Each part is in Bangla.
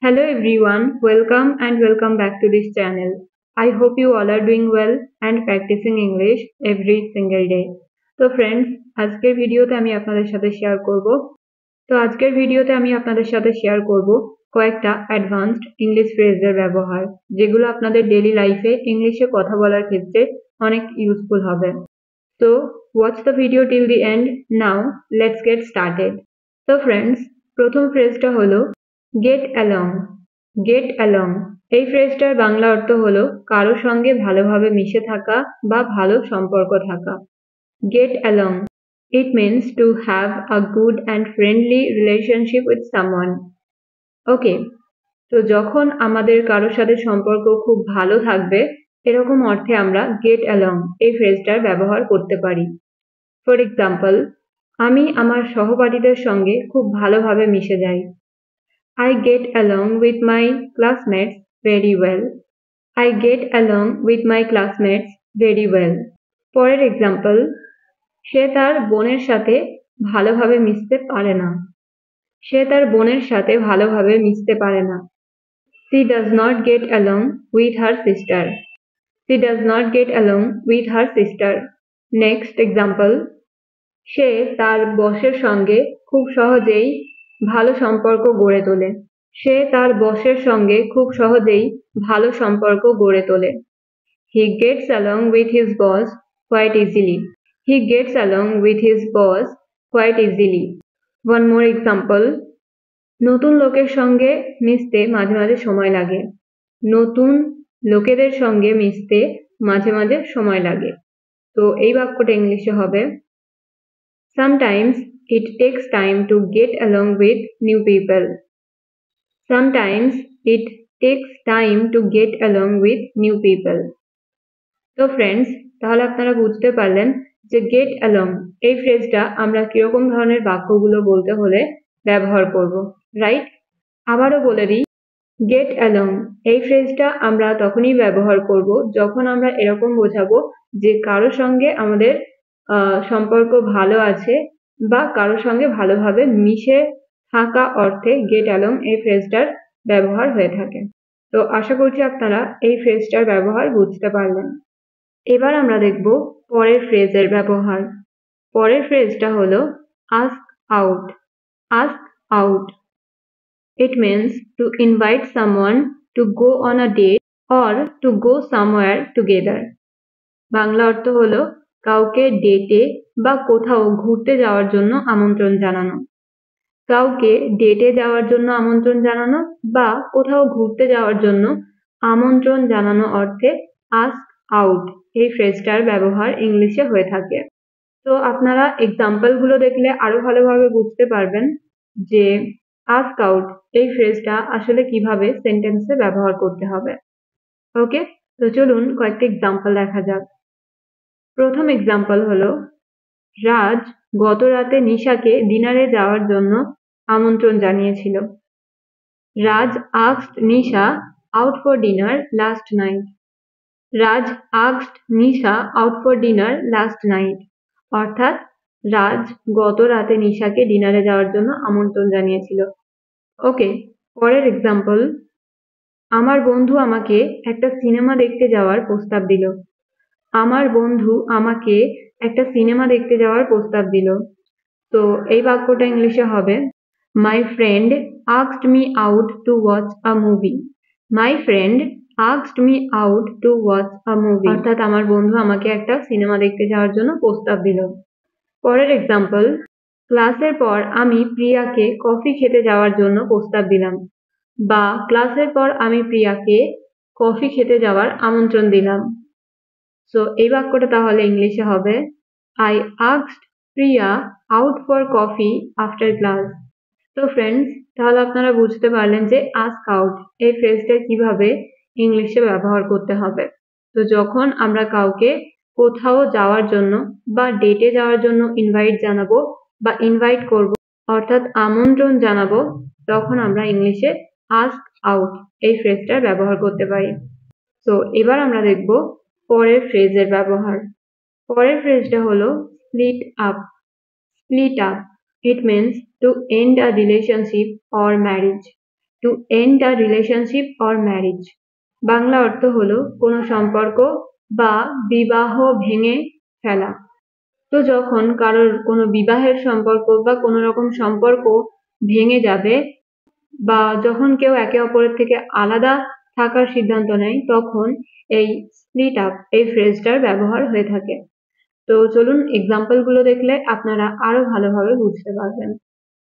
Hello everyone, welcome back to this channel. I hope you all are doing well and practicing English every single day. তো ফ্রেন্ডস, আজকের ভিডিওতে আমি আপনাদের সাথে শেয়ার করব কয়েকটা অ্যাডভান্সড ইংলিশ ফ্রেজের ব্যবহার, যেগুলো আপনাদের ডেইলি লাইফে ইংলিশে কথা বলার ক্ষেত্রে অনেক ইউজফুল হবে। So watch the video till the end. Now let's get started. তো ফ্রেন্ডস, প্রথম ফ্রেজটা হলো গেট অ্যালং। গেট অ্যালং এই ফ্রেজটার বাংলা অর্থ হলো কারো সঙ্গে ভালোভাবে মিশে থাকা বা ভালো সম্পর্ক থাকা। Get along, it means to have a good and friendly relationship with someone. ওকে, তো যখন আমাদের কারোর সাথে সম্পর্ক খুব ভালো থাকবে, এরকম অর্থে আমরা গেট অ্যালং এই ফ্রেজটার ব্যবহার করতে পারি। ফর এক্সাম্পল, আমি আমার সহপাঠীদের সঙ্গে খুব ভালোভাবে মিশে যাই। I get along with my classmates very well. I get along with my classmates very well. পরের এক্সাম্পল, সে তার বোনের সাথে ভালোভাবে মিশতে পারে না। সে তার বোনের সাথে ভালোভাবে মিশতে পারে না। She does not get along with her sister. She does not get along with her sister. Next example, সে তার বসের সঙ্গে খুব সহজেই ভালো সম্পর্ক গড়ে তোলে। সে তার বসের সঙ্গে খুব সহজেই ভালো সম্পর্ক গড়ে তোলে। He gets along with his boss quite easily. He gets along with his boss quite easily. One more example, নতুন লোকের সঙ্গে মিশতে মাঝে মাঝে সময় লাগে। নতুন লোকেদের সঙ্গে মিশতে মাঝে মাঝে সময় লাগে। তো এই বাক্যটা ইংলিশে হবে Sometimes it takes time to get along with new people. Sometimes it takes time to get along with new people. তো ফ্রেন্ডস, তাহলে আপনারা বুঝতে পারলেন যে গেট অ্যালং এই ফ্রেজটা আমরা কিরকম ধরনের বাক্যগুলো বলতে হলে ব্যবহার করব, রাইট? আবারও বলে দিই, গেট অ্যালং এই ফ্রেজটা আমরা তখনই ব্যবহার করব যখন আমরা এরকম বোঝাবো যে কারোর সঙ্গে আমাদের সম্পর্ক ভালো আছে বা কারোর সঙ্গে ভালোভাবে মিশে থাকা অর্থে গেট অ্যালং এই ফ্রেজটার ব্যবহার হয়ে থাকে। তো আশা করছি আপনারা এই ফ্রেজটার ব্যবহার বুঝতে পারলেন। এবার আমরা দেখব পরের ফ্রেজের ব্যবহার। পরের ফ্রেজটা হলো ask out. Ask out. It means to invite someone to go on a date or to go somewhere together. Bangla অর্থ হলো কাউকে ডেটে বা কোথাও ঘুরতে যাওয়ার জন্য আমন্ত্রণ জানানো। কাউকে ডেটে যাওয়ার জন্য আমন্ত্রণ জানানো বা কোথাও ঘুরতে যাওয়ার জন্য আমন্ত্রণ জানানো অর্থে ask out এই ফ্রেজটার ব্যবহার ইংলিশে হয়ে থাকে। তো আপনারা এক্সাম্পলগুলো দেখলে আরো ভালোভাবে বুঝতে পারবেন যে ask out এই ফ্রেজটা আসলে কিভাবে সেন্টেন্সে ব্যবহার করতে হবে। ওকে, তো চলুন কয়েকটা এক্সাম্পল দেখা যাক। প্রথম এক্সাম্পল হলো, রাজ গত রাতে নিশাকে ডিনারে যাওয়ার জন্য আমন্ত্রণ জানিয়েছিল। রাজ asked Nisha out for dinner last night. Raj asked Nisha out for dinner last night. অর্থাৎ রাজ গত রাতে নিশাকে ডিনারে যাওয়ার জন্য আমন্ত্রণ জানিয়েছিল। ওকে, পরের এক্সাম্পল, আমার বন্ধু আমাকে একটা সিনেমা দেখতে যাওয়ার প্রস্তাব দিল। আমার বন্ধু আমাকে একটা সিনেমা দেখতে যাওয়ার প্রস্তাব দিল। তো এই বাক্যটা ইংলিশে হবে My friend asked me out to watch a movie. My friend asked me out to watch a movie. অর্থাৎ আমার বন্ধু আমাকে একটা সিনেমা দেখতে যাওয়ার জন্য প্রস্তাব দিল। পরের এক্সাম্পল, ক্লাসের পর আমি প্রিয়াকে কফি খেতে যাওয়ার জন্য প্রস্তাব দিলাম, বা ক্লাসের পর আমি প্রিয়াকে কফি খেতে যাওয়ার আমন্ত্রণ দিলাম। সো এই বাক্যটা তাহলে ইংলিশে হবে I asked Priya out for coffee after class. তো ফ্রেন্ডস, তাহলে আপনারা বুঝতে পারলেন যে ask out এই ফ্রেজটা কিভাবে ইংলিশে ব্যবহার করতে হবে। তো যখন আমরা কাউকে কোথাও যাওয়ার জন্য বা ডেটে যাওয়ার জন্য ইনভাইট জানাবো বা ইনভাইট করব, অর্থাৎ আমন্ত্রণ জানাবো, তখন আমরা ইংলিশে ask out এই ফ্রেজটার ব্যবহার করতে পারি। তো এবার আমরা দেখব পরের ফ্রেজের ব্যবহার। পরের ফ্রেজটা হলো split up. Split up. It means to end a relationship or marriage. To end a relationship or marriage. Bangla অর্থ হলো কোনো সম্পর্ক বা বিবাহ ভেঙে ফেলা। তো যখন কারোর কোনো বিবাহের সম্পর্ক বা কোনো রকম সম্পর্ক ভেঙে যাবে বা যখন কেউ একে অপরের থেকে আলাদা থাকার সিদ্ধান্ত নেয়, তখন এই স্প্লিট আপ এই ফ্রেজটার ব্যবহার হয়ে থাকে। তো চলুন এক্সাম্পল গুলো দেখলে আপনারা আরো ভালোভাবে বুঝতে পারবেন।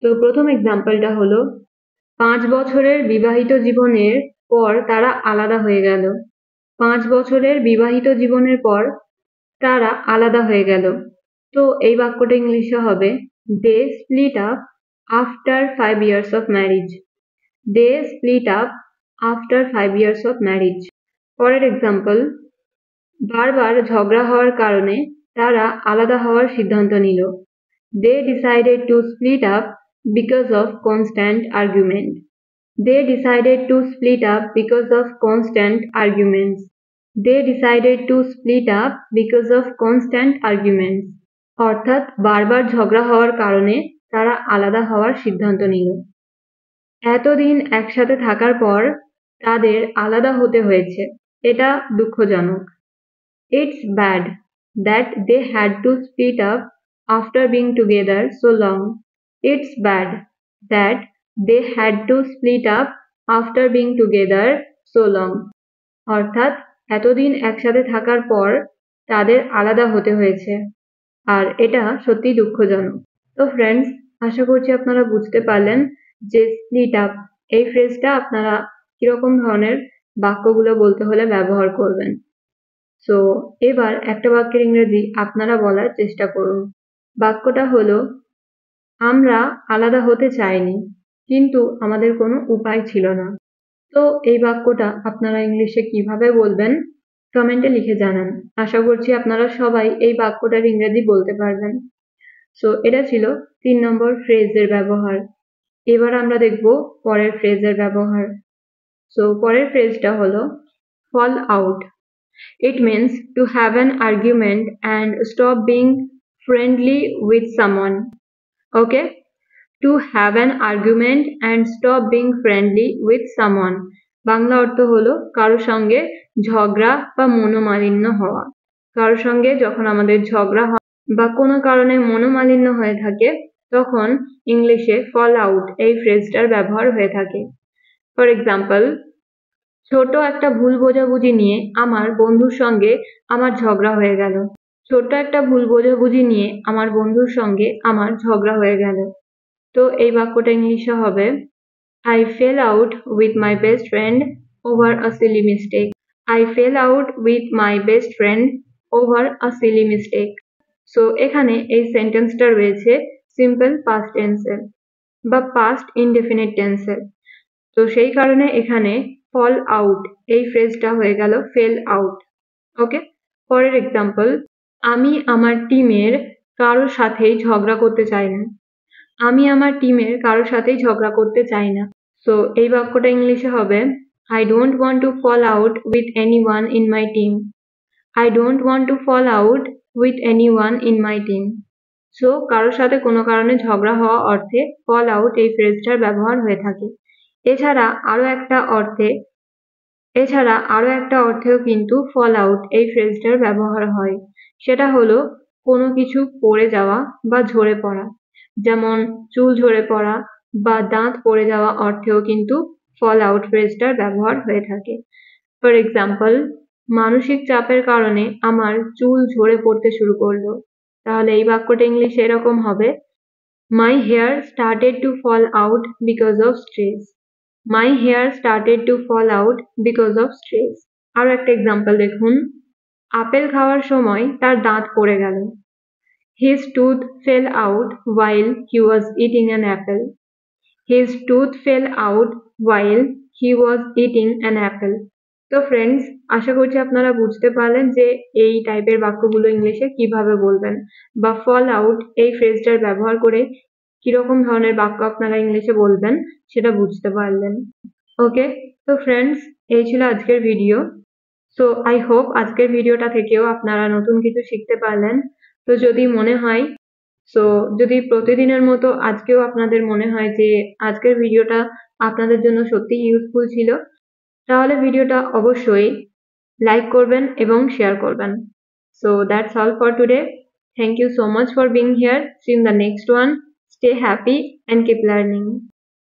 তো প্রথম এক্সাম্পলটা হলো 5 বছরের বিবাহিত জীবনের পর তারা আলাদা হয়ে গেল। 5 বছরের বিবাহিত জীবনের পর তারা আলাদা হয়ে গেল। তো এই বাক্যটা ইংলিশে হবে they split up after 5 years of marriage. They split up after 5 years of marriage. পরের এক্সাম্পল, বারবার ঝগড়া হওয়ার কারণে তারা আলাদা হওয়ার সিদ্ধান্ত নিল। They decided to split up because of constant argument. They decided to split up because of constant arguments. They decided to split up because of constant arguments. অর্থাৎ বারবার ঝগড়া হওয়ার কারণে তারা আলাদা হওয়ার সিদ্ধান্ত নিল। এতদিন একসাথে থাকার পর তাদের আলাদা হতে হয়েছে, এটা দুঃখজনক। It's bad that they had to split up after being together so long. It's bad that they had to split up after being together so long. অর্থাৎ এতদিন একসাথে থাকার পর তাদের আলাদা হতে হয়েছে, আর এটা সত্যি দুঃখজনক। তো ফ্রেন্ডস, আশা করছি আপনারা বুঝতে পারলেন যে স্প্লিট আপ এই ফ্রেজটা আপনারা কিরকম ধরনের বাক্যগুলো বলতে হলে ব্যবহার করবেন। সো এবার একটা বাক্যের ইংরেজি আপনারা বলার চেষ্টা করুন। বাক্যটা হলো, আমরা আলাদা হতে চাইনি, কিন্তু আমাদের কোনো উপায় ছিল না। তো এই বাক্যটা আপনারা ইংলিশে কিভাবে বলবেন কমেন্টে লিখে জানান। আশা করছি আপনারা সবাই এই বাক্যটার ইংরেজি বলতে পারবেন। সো এটা ছিল 3 নম্বর ফ্রেজের ব্যবহার। এবার আমরা দেখব পরের ফ্রেজের ব্যবহার। সো পরের ফ্রেজটা হলো fall out. It means to have an argument and stop being friendly with someone. Okay? To have an argument and stop being friendly with someone. Bangla অর্থ হলো কারোর সঙ্গে ঝগড়া বা মনোমালিন্য হওয়া। কারোর সঙ্গে যখন আমাদের ঝগড়া হয় বা কোনো কারণে মনোমালিন্য হয়ে থাকে, তখন ইংলিশে ফল আউট এই ফ্রেজটার ব্যবহার হয়ে থাকে। ফর এক্সাম্পল, ছোট একটা ভুল বোঝাবুঝি নিয়ে আমার বন্ধুর সঙ্গে আমার ঝগড়া হয়ে গেল। ছোট্ট একটা ভুল বোঝাবুঝি নিয়ে আমার বন্ধুর সঙ্গে আমার ঝগড়া হয়ে গেল। তো এই বাক্যটা ইংলিশে হবে I fell out with my best friend over a silly mistake. I fell out with my best friend over a silly mistake. So এখানে এই সেন্টেন্সটা রয়েছে সিম্পল পাস্ট টেন্সের বা পাস্ট ইনডেফিনিট টেন্সের। তো সেই কারণে এখানে ফল আউট এই ফ্রেজটা হয়ে গেল ফেল আউট। ওকে, পরের এক্সাম্পল, আমি আমার টিমের কারোর সাথেই ঝগড়া করতে চাই না। আমি আমার টিমের কারোর সাথেই ঝগড়া করতে চাই না। সো এই বাক্যটা ইংলিশে হবে I don't want to fall out with anyone in my team. I don't want to fall out with anyone in my team. So কারোর সাথে কোনো কারণে ঝগড়া হওয়া অর্থে ফল আউট এই ফ্রেজটার ব্যবহার হয়ে থাকে। এছাড়া আরো একটা অর্থেও কিন্তু ফল আউট এই ফ্রেজটার ব্যবহার হয়। সেটা হলো কোনো কিছু পড়ে যাওয়া বা ঝরে পড়া, যেমন চুল ঝরে পড়া বা দাঁত পড়ে যাওয়া অর্থেও কিন্তু ফল আউট ফ্রেজটার ব্যবহার হয়ে থাকে। ফর এক্সাম্পল, মানসিক চাপের কারণে আমার চুল ঝরে পড়তে শুরু করলো। তাহলে এই বাক্যটা ইংলিশে এরকম হবে My hair started to fall out because of stress. My hair started to fall out because of stress. আরো একটা এক্সাম্পল দেখুন, আপেল খাওয়ার সময় তার দাঁত পড়ে গেল। His tooth fell out while he was eating an apple. His tooth fell out while he was eating an apple. তো ফ্রেন্ডস, আশা করছি আপনারা বুঝতে পারলেন যে এই টাইপের বাক্যগুলো ইংলিশে কিভাবে বলবেন বা ফল আউট এই ফ্রেজটার ব্যবহার করে কিরকম ধরনের বাক্য আপনারা ইংলিশে বলবেন সেটা বুঝতে পারলেন। ওকে, তো ফ্রেন্ডস, এই ছিল আজকের ভিডিও। সো আই হোপ আজকের ভিডিওটা থেকেও আপনারা নতুন কিছু শিখতে পারলেন। তো যদি মনে হয় সো যদি প্রতিদিনের মতো আজকেও আপনাদের মনে হয় যে আজকের ভিডিওটা আপনাদের জন্য সত্যি ইউজফুল ছিল, তাহলে ভিডিওটা অবশ্যই লাইক করবেন এবং শেয়ার করবেন। So that's all for today. Thank you so much for being here. See you in the next one. Stay happy and keep learning.